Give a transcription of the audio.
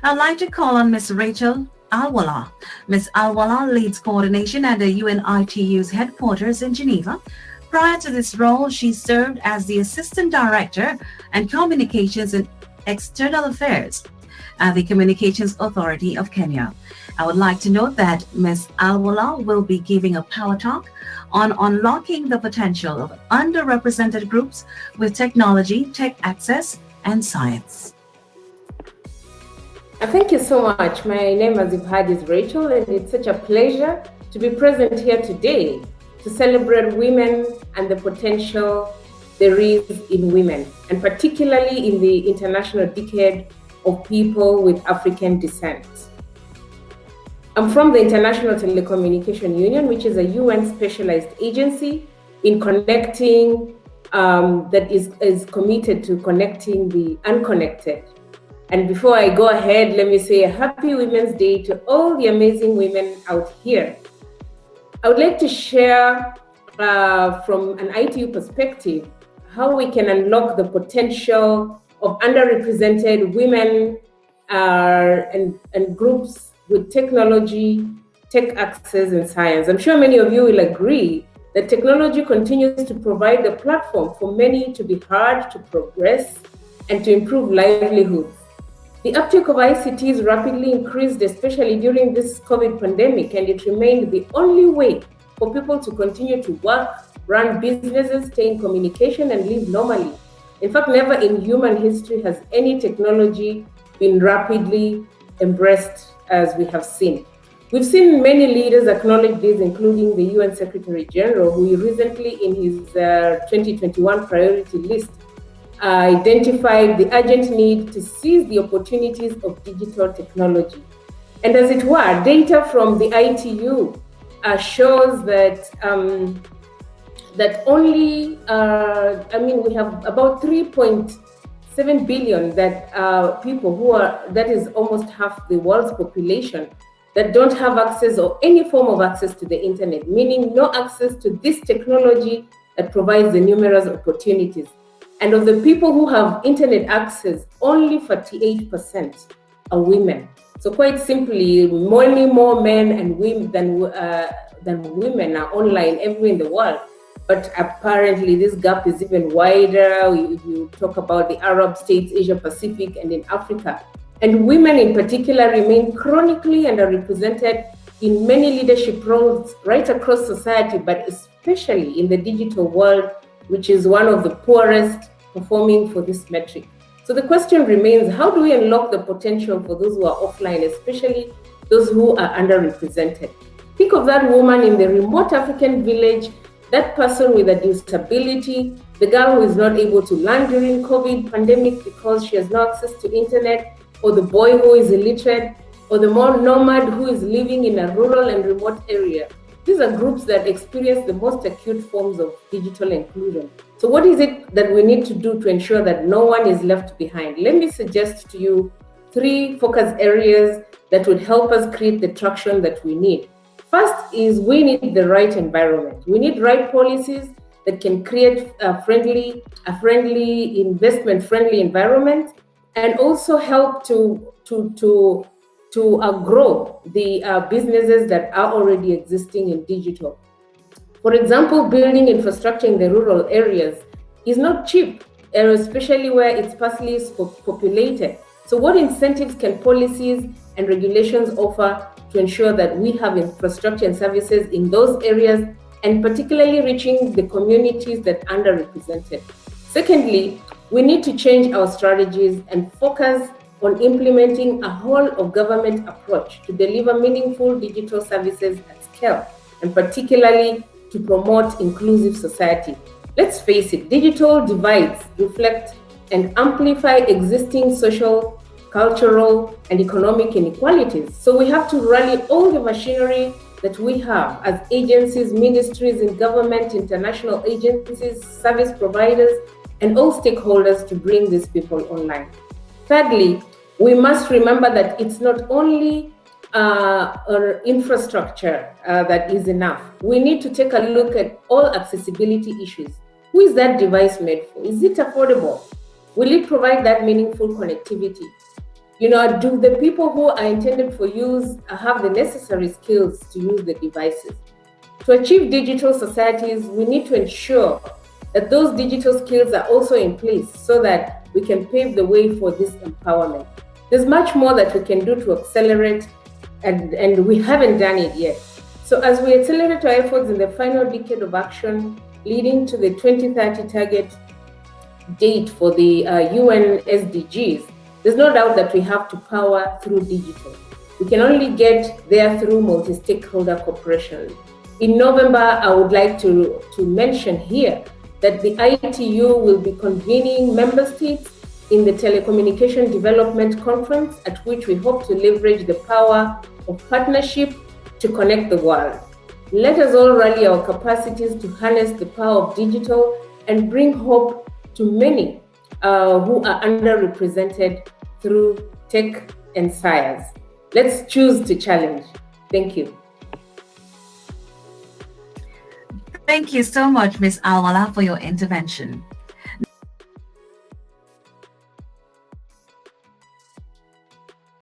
I'd like to call on Ms. Rachel Alwala. Ms. Alwala leads coordination at the UNITU's headquarters in Geneva. Prior to this role, she served as the Assistant Director and Communications and External Affairs at the Communications Authority of Kenya. I would like to note that Ms. Alwala will be giving a power talk on unlocking the potential of underrepresented groups with technology, tech access, and science. Thank you so much. My name, as you've heard, is Rachel, and it's such a pleasure to be present here today to celebrate women and the potential there is in women, and particularly in the International Decade of People with African Descent. I'm from the International Telecommunication Union, which is a UN specialized agency in connecting, that is committed to connecting the unconnected. And before I go ahead, let me say a happy Women's Day to all the amazing women out here. I would like to share from an ITU perspective how we can unlock the potential of underrepresented women and groups with technology, tech access, and science. I'm sure many of you will agree that technology continues to provide a platform for many to be heard, to progress, and to improve livelihoods. The uptake of ICTs rapidly increased, especially during this COVID pandemic, and it remained the only way for people to continue to work, run businesses, stay in communication, and live normally. In fact, never in human history has any technology been rapidly embraced as we have seen. We've seen many leaders acknowledge this, including the UN Secretary General, who recently in his 2021 priority list identified the urgent need to seize the opportunities of digital technology. And as it were, data from the ITU shows that only, we have about 3.7 billion that people that is almost half the world's population, that don't have access or any form of access to the internet, meaning no access to this technology that provides the numerous opportunities. And of the people who have internet access, only 48% are women. So quite simply, many more men and women than women are online everywhere in the world. But apparently this gap is even wider. You talk about the Arab states, Asia Pacific, and in Africa. And women in particular remain chronically underrepresented in many leadership roles right across society, but especially in the digital world, which is one of the poorest performing for this metric. So the question remains, how do we unlock the potential for those who are offline, especially those who are underrepresented? Think of that woman in the remote African village, that person with a disability, the girl who is not able to learn during COVID pandemic because she has no access to internet, or the boy who is illiterate, or the more nomad who is living in a rural and remote area. These are groups that experience the most acute forms of digital inclusion. So what is it that we need to do to ensure that no one is left behind? Let me suggest to you 3 focus areas that would help us create the traction that we need. First is we need the right environment. We need right policies that can create a friendly, investment-friendly environment, and also help to grow the businesses that are already existing in digital. For example, building infrastructure in the rural areas is not cheap, especially where it's sparsely populated. So what incentives can policies and regulations offer to ensure that we have infrastructure and services in those areas, and particularly reaching the communities that are underrepresented? Secondly, we need to change our strategies and focus on implementing a whole of government approach to deliver meaningful digital services at scale, and particularly to promote inclusive society. Let's face it, digital divides reflect and amplify existing social, cultural, and economic inequalities. So we have to rally all the machinery that we have as agencies, ministries in government, international agencies, service providers, and all stakeholders to bring these people online. Thirdly, we must remember that it's not only our infrastructure that is enough. We need to take a look at all accessibility issues. Who is that device made for? Is it affordable? Will it provide that meaningful connectivity? Do the people who are intended for use have the necessary skills to use the devices? To achieve digital societies, we need to ensure that those digital skills are also in place so that we can pave the way for this empowerment. There's much more that we can do to accelerate, and we haven't done it yet. So as we accelerate our efforts in the final decade of action leading to the 2030 target date for the UN SDGs, there's no doubt that we have to power through digital. We can only get there through multi-stakeholder cooperation. In November, I would like to mention here that the ITU will be convening member states in the Telecommunication Development Conference, at which we hope to leverage the power of partnership to connect the world. Let us all rally our capacities to harness the power of digital and bring hope to many who are underrepresented through tech and science. Let's choose to challenge. Thank you. Thank you so much, Ms. Alwala, for your intervention.